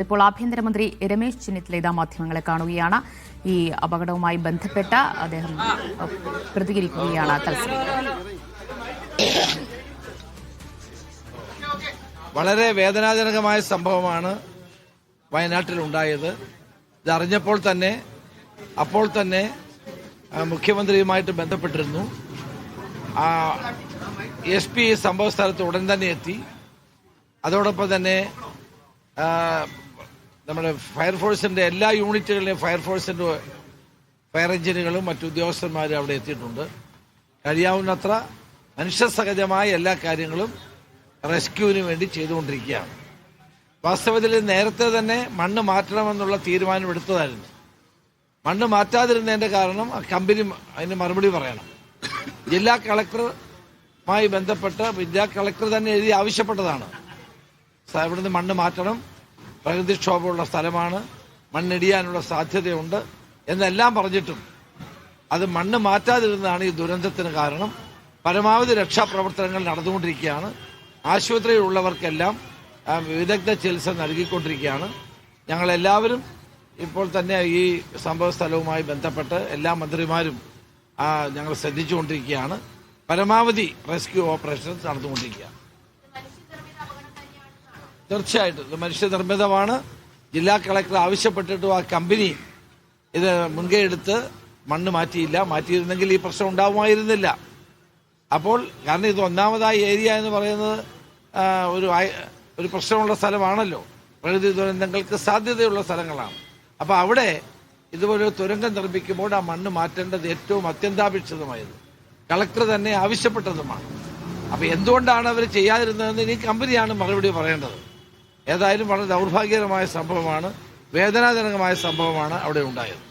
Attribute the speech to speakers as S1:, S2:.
S1: ഇപ്പോൾ ആഭ്യന്തരമന്ത്രി രമേശ് ചെന്നിത്തല മാധ്യമങ്ങളെ കാണുകയാണ്. ഈ അപകടവുമായി ബന്ധപ്പെട്ട അദ്ദേഹം പ്രതികരിക്കുകയാണ്.
S2: വളരെ വേദനാജനകമായ സംഭവമാണ് വയനാട്ടിൽ ഉണ്ടായത്. ഇതറിഞ്ഞപ്പോൾ തന്നെ അപ്പോൾ തന്നെ മുഖ്യമന്ത്രിയുമായിട്ട് ബന്ധപ്പെട്ടിരുന്നു. SP സംഭവ സ്ഥലത്ത് ഉടൻ തന്നെ എത്തി. അതോടൊപ്പം തന്നെ നമ്മുടെ ഫയർഫോഴ്സിന്റെ എല്ലാ യൂണിറ്റുകളിലെയും ഫയർഫോഴ്സിന്റെ ഫയർ എഞ്ചിനുകളും മറ്റു ഉദ്യോഗസ്ഥന്മാരും അവിടെ എത്തിയിട്ടുണ്ട്. കഴിയാവുന്നത്ര മനുഷ്യസഹജമായ എല്ലാ കാര്യങ്ങളും റെസ്ക്യൂവിന് വേണ്ടി ചെയ്തുകൊണ്ടിരിക്കുകയാണ്. വാസ്തവത്തിൽ നേരത്തെ തന്നെ മണ്ണ് മാറ്റണമെന്നുള്ള തീരുമാനമെടുത്തതായിരുന്നു. മണ്ണ് മാറ്റാതിരുന്നതിന്റെ കാരണം കമ്പനി അതിന് മറുപടി പറയണം. ജില്ലാ കളക്ടറുമായി ബന്ധപ്പെട്ട് ജില്ലാ കളക്ടർ തന്നെ എഴുതി ആവശ്യപ്പെട്ടതാണ്. ഇവിടുന്ന് മണ്ണ് മാറ്റണം, പ്രകൃതിക്ഷോഭമുള്ള സ്ഥലമാണ്, മണ്ണിടിയാനുള്ള സാധ്യതയുണ്ട് എന്നെല്ലാം പറഞ്ഞിട്ടും അത് മണ്ണ് മാറ്റാതിരുന്നതാണ് ഈ ദുരന്തത്തിന് കാരണം. പരമാവധി രക്ഷാപ്രവർത്തനങ്ങൾ നടന്നുകൊണ്ടിരിക്കുകയാണ്. ആശുപത്രിയിലുള്ളവർക്കെല്ലാം വിദഗ്ധ ചികിത്സ നൽകിക്കൊണ്ടിരിക്കുകയാണ്. ഞങ്ങളെല്ലാവരും ഇപ്പോൾ തന്നെ ഈ സംഭവ സ്ഥലവുമായി ബന്ധപ്പെട്ട് എല്ലാ മന്ത്രിമാരും ഞങ്ങൾ ശ്രദ്ധിച്ചുകൊണ്ടിരിക്കുകയാണ്. പരമാവധി റെസ്ക്യൂ ഓപ്പറേഷൻസ് നടന്നുകൊണ്ടിരിക്കുകയാണ്. തീർച്ചയായിട്ടും ഇത് മനുഷ്യനിർമ്മിതമാണ്. ജില്ലാ കളക്ടർ ആവശ്യപ്പെട്ടിട്ടും ആ കമ്പനി ഇത് മുൻകൈ എടുത്ത് മണ്ണ് മാറ്റിയില്ല. മാറ്റിയിരുന്നെങ്കിൽ ഈ പ്രശ്നം ഉണ്ടാവുമായിരുന്നില്ല. അപ്പോൾ കാരണം ഇത് ഒന്നാമതായി ഏരിയ എന്ന് പറയുന്നത് ഒരു പ്രശ്നമുള്ള സ്ഥലമാണല്ലോ. പ്രകൃതി ദുരന്തങ്ങൾക്ക് സാധ്യതയുള്ള സ്ഥലങ്ങളാണ്. അപ്പോൾ അവിടെ ഇതുപോലെ തുരങ്കം നിർമ്മിക്കുമ്പോൾ ആ മണ്ണ് മാറ്റേണ്ടത് ഏറ്റവും അത്യന്താപേക്ഷിതമായത് കളക്ടർ തന്നെ ആവശ്യപ്പെട്ടതുമാണ്. അപ്പോൾ എന്തുകൊണ്ടാണ് അവർ ചെയ്യാതിരുന്നതെന്ന് ഇനി കമ്പനിയാണ് മറുപടി പറയേണ്ടത്. ഏതായാലും വളരെ ദൗർഭാഗ്യകരമായ സംഭവമാണ്, വേദനാജനകമായ സംഭവമാണ് അവിടെ ഉണ്ടായത്.